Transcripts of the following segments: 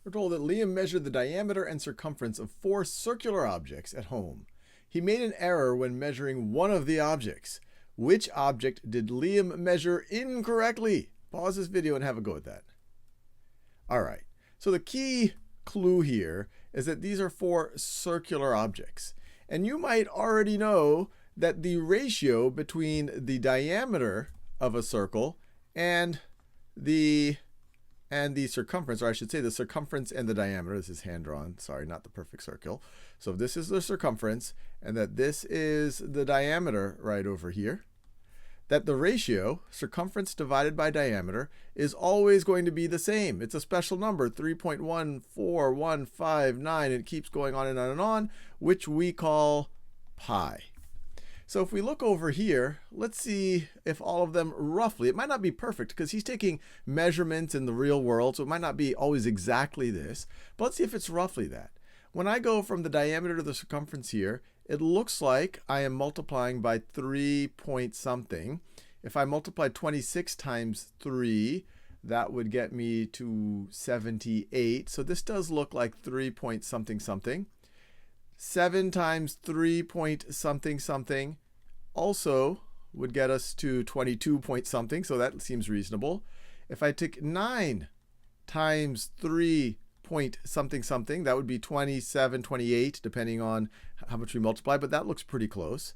We're told that Liam measured the diameter and circumference of 4 circular objects at home. He made an error when measuring one of the objects. Which object did Liam measure incorrectly? Pause this video and have a go at that. All right, so the key clue here is that these are 4 circular objects. And you might already know that the ratio between the diameter of a circle and the circumference, or I should say the circumference and the diameter, this is hand-drawn, sorry, not the perfect circle. So this is the circumference, and that this is the diameter right over here. That the ratio, circumference divided by diameter, is always going to be the same. It's a special number, 3.14159. It keeps going on and on and on, which we call pi. So if we look over here, let's see if all of them roughly, it might not be perfect because he's taking measurements in the real world, so it might not be always exactly this, but let's see if it's roughly that. When I go from the diameter to the circumference here, it looks like I am multiplying by 3 point something. If I multiply 26 times 3, that would get me to 78. So this does look like 3 point something something. 7 times 3 point something something also would get us to 22 point something, so that seems reasonable. If I take 9 times 3 point something something, that would be 27, 28, depending on how much we multiply, but that looks pretty close.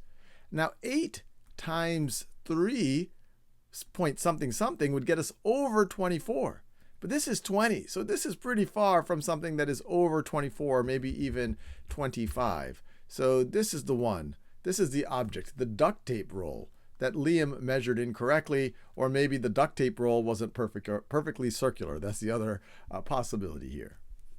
Now 8 times 3 point something something would get us over 24. But this is 20, so this is pretty far from something that is over 24, maybe even 25. So this is the one. This is the object, the duct tape roll that Liam measured incorrectly, or maybe the duct tape roll wasn't perfectly circular. That's the other possibility here.